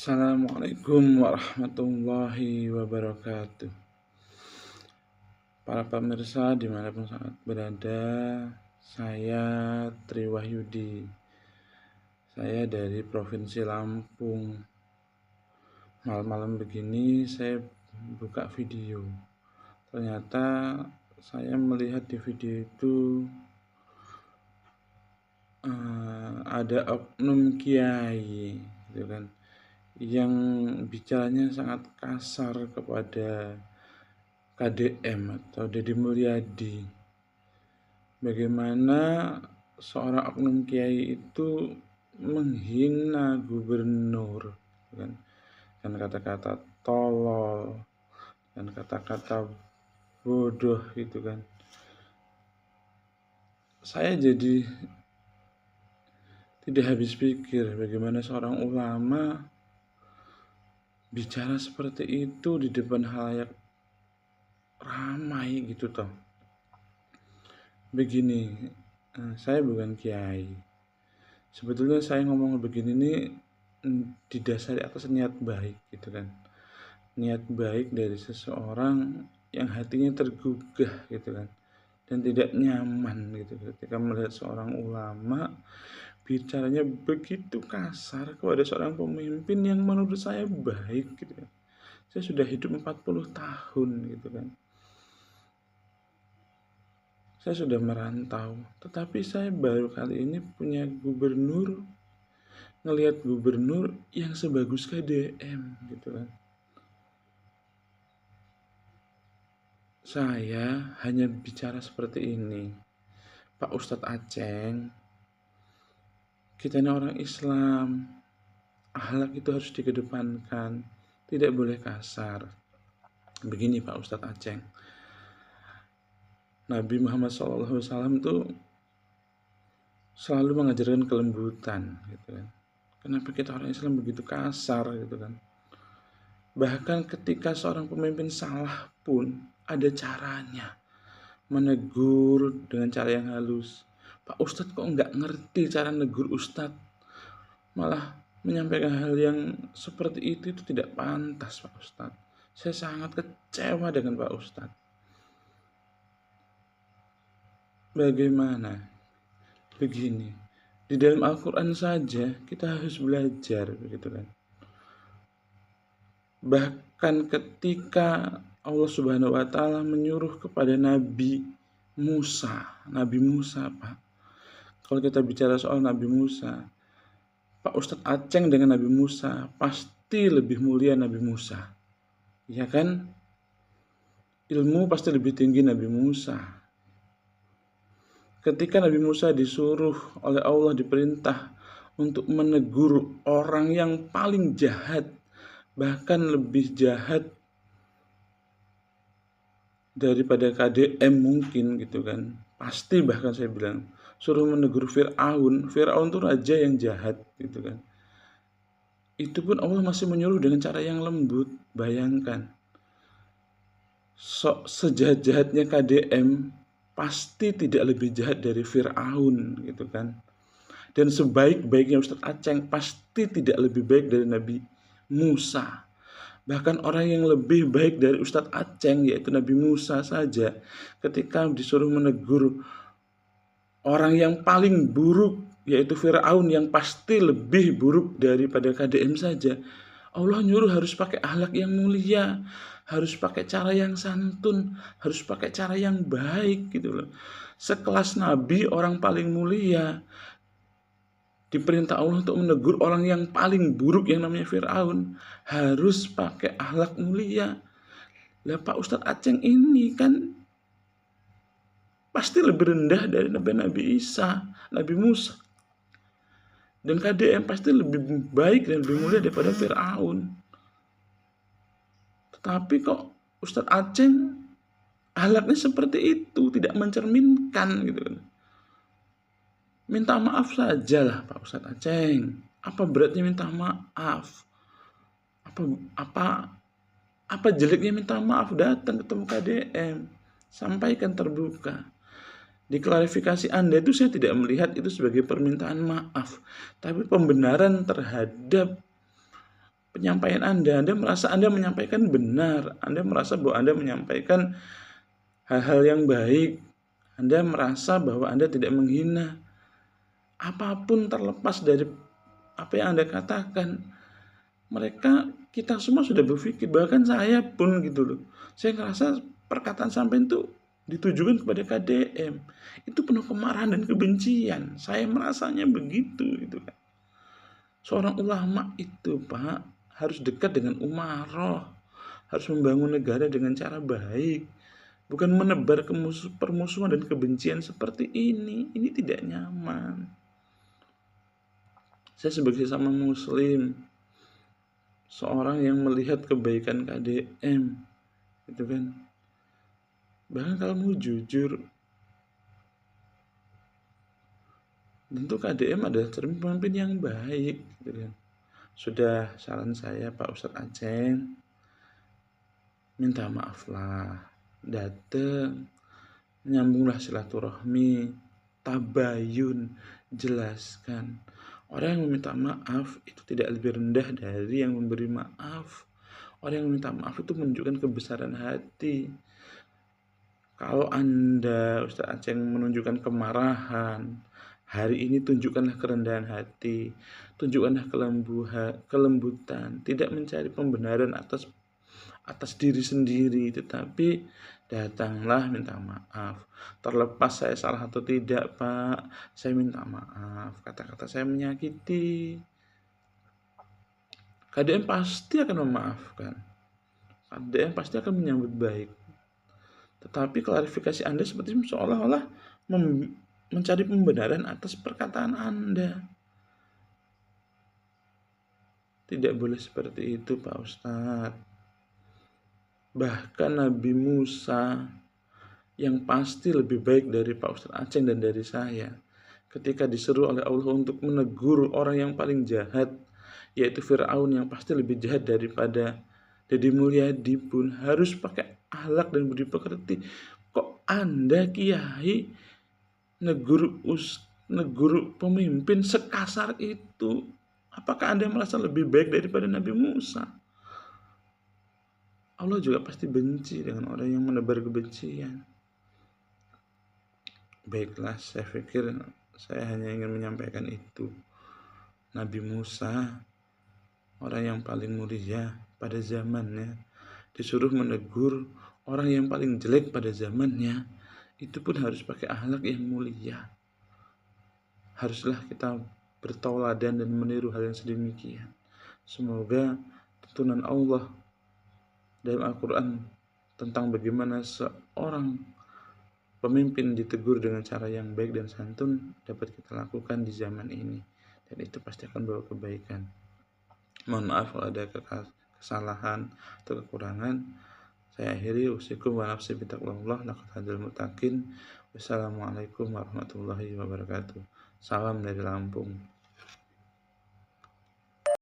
Assalamualaikum warahmatullahi wabarakatuh. Para pemirsa dimanapun saat berada, saya Tri Wahyudi. Saya dari Provinsi Lampung. Malam-malam begini saya buka video. Ternyata saya melihat di video itu ada oknum kiai, gitu kan, yang bicaranya sangat kasar kepada KDM atau Deddy Mulyadi. Bagaimana seorang oknum kiai itu menghina gubernur, kan? Dan kata-kata tolol dan kata-kata bodoh gitu kan. Saya jadi tidak habis pikir bagaimana seorang ulama bicara seperti itu di depan halayak ramai gitu toh. Begini, saya bukan kiai. Sebetulnya saya ngomong begini ini didasari atas niat baik gitu kan. Niat baik dari seseorang yang hatinya tergugah gitu kan, dan tidak nyaman gitu ketika melihat seorang ulama bicaranya begitu kasar kepada seorang pemimpin yang menurut saya baik gitu kan. Saya sudah hidup 40 tahun gitu kan. Saya sudah merantau, tetapi saya baru kali ini punya gubernur, ngelihat gubernur yang sebagus KDM gitu kan. Saya hanya bicara seperti ini, Pak Ustadz Aceng, kita ini orang Islam, akhlak itu harus dikedepankan, tidak boleh kasar. Begini Pak Ustadz Aceng, Nabi Muhammad SAW itu selalu mengajarkan kelembutan gitu kan. Kenapa kita orang Islam begitu kasar gitu kan? Bahkan ketika seorang pemimpin salah pun ada caranya, menegur dengan cara yang halus. Pak Ustadz kok nggak ngerti cara negur Ustadz, malah menyampaikan hal yang seperti itu tidak pantas Pak Ustadz. Saya sangat kecewa dengan Pak Ustadz. Bagaimana? Begini, di dalam Al-Quran saja kita harus belajar begitu kan. Bahkan ketika Allah Subhanahu wa Ta'ala menyuruh kepada Nabi Musa, Pak. Kalau kita bicara soal Nabi Musa, Pak Ustadz Aceng dengan Nabi Musa pasti lebih mulia Nabi Musa, ya kan? Ilmu pasti lebih tinggi Nabi Musa. Ketika Nabi Musa disuruh oleh Allah, diperintah untuk menegur orang yang paling jahat, bahkan lebih jahat daripada KDM mungkin gitu kan. Pasti bahkan saya bilang, suruh menegur Fir'aun itu raja yang jahat gitu kan. Itu pun Allah masih menyuruh dengan cara yang lembut. Bayangkan, sejahat-jahatnya KDM pasti tidak lebih jahat dari Fir'aun gitu kan. Dan sebaik-baiknya Ustadz Aceng pasti tidak lebih baik dari Nabi Musa. Bahkan orang yang lebih baik dari Ustadz Aceng, yaitu Nabi Musa saja, ketika disuruh menegur orang yang paling buruk, yaitu Fir'aun yang pasti lebih buruk daripada KDM saja, Allah nyuruh harus pakai akhlak yang mulia, harus pakai cara yang santun, harus pakai cara yang baik gitu loh. Sekelas Nabi, orang paling mulia, diperintah Allah untuk menegur orang yang paling buruk yang namanya Fir'aun, harus pakai akhlak mulia. Lah Pak Ustadz Aceng ini kan pasti lebih rendah dari Nabi Isa, Nabi Musa. Dan KDM pasti lebih baik dan lebih mulia daripada Fir'aun. Tetapi kok Ustadz Aceng akhlaknya seperti itu, tidak mencerminkan gitu kan. Minta maaf sajalah Pak Ustadz Aceng. Apa beratnya minta maaf? Apa jeleknya minta maaf? Datang ketemu KDM, sampaikan terbuka. Di klarifikasi Anda itu saya tidak melihat itu sebagai permintaan maaf, tapi pembenaran terhadap penyampaian Anda. Anda merasa Anda menyampaikan benar, Anda merasa bahwa Anda menyampaikan hal-hal yang baik, Anda merasa bahwa Anda tidak menghina. Apapun terlepas dari apa yang Anda katakan, kita semua sudah berpikir, bahkan saya pun gitu loh. Saya ngerasa perkataan sampai itu ditujukan kepada KDM. Itu penuh kemarahan dan kebencian. Saya merasanya begitu gitu kan. Seorang ulama itu, Pak, harus dekat dengan umaroh, harus membangun negara dengan cara baik, bukan menebar permusuhan dan kebencian seperti ini. Ini tidak nyaman. Saya sebagai sesama muslim, seorang yang melihat kebaikan KDM, gitu kan. Bahkan kalau mau jujur, tentu KDM adalah cermin pemimpin yang baik, gitu kan. Sudah saran saya Pak Ustadz Aceh, minta maaflah, datang, nyambunglah silaturahmi, tabayun, jelaskan. Orang yang meminta maaf itu tidak lebih rendah dari yang memberi maaf. Orang yang meminta maaf itu menunjukkan kebesaran hati. Kalau Anda, Ustaz Aceh, menunjukkan kemarahan, hari ini tunjukkanlah kerendahan hati, tunjukkanlah kelembutan, tidak mencari pembenaran atas diri sendiri, tetapi datanglah minta maaf. Terlepas saya salah atau tidak, Pak, saya minta maaf. Kata-kata saya menyakiti. KDM pasti akan memaafkan. KDM pasti akan menyambut baik. Tetapi klarifikasi Anda seperti seolah-olah mencari pembenaran atas perkataan Anda. Tidak boleh seperti itu, Pak Ustadz. Bahkan Nabi Musa yang pasti lebih baik dari Pak Ustadz Aceh dan dari saya, ketika disuruh oleh Allah untuk menegur orang yang paling jahat, yaitu Fir'aun, yang pasti lebih jahat daripada Deddy Mulyadi, pun harus pakai akhlak dan budi pekerti. Kok Anda kiai negur pemimpin sekasar itu? Apakah Anda merasa lebih baik daripada Nabi Musa? Allah juga pasti benci dengan orang yang menebar kebencian. Baiklah, saya pikir saya hanya ingin menyampaikan itu. Nabi Musa, orang yang paling mulia pada zamannya, disuruh menegur orang yang paling jelek pada zamannya, itu pun harus pakai akhlak yang mulia. Haruslah kita bertauladan dan meniru hal yang sedemikian. Semoga tuntunan Allah dalam Al-Quran tentang bagaimana seorang pemimpin ditegur dengan cara yang baik dan santun dapat kita lakukan di zaman ini, dan itu pasti akan bawa kebaikan. Mohon maaf kalau ada kesalahan atau kekurangan. Saya akhiri, usikum wa nafsi bitaqwallah laqad hadal mutakin. Wassalamualaikum warahmatullahi wabarakatuh. Salam dari Lampung.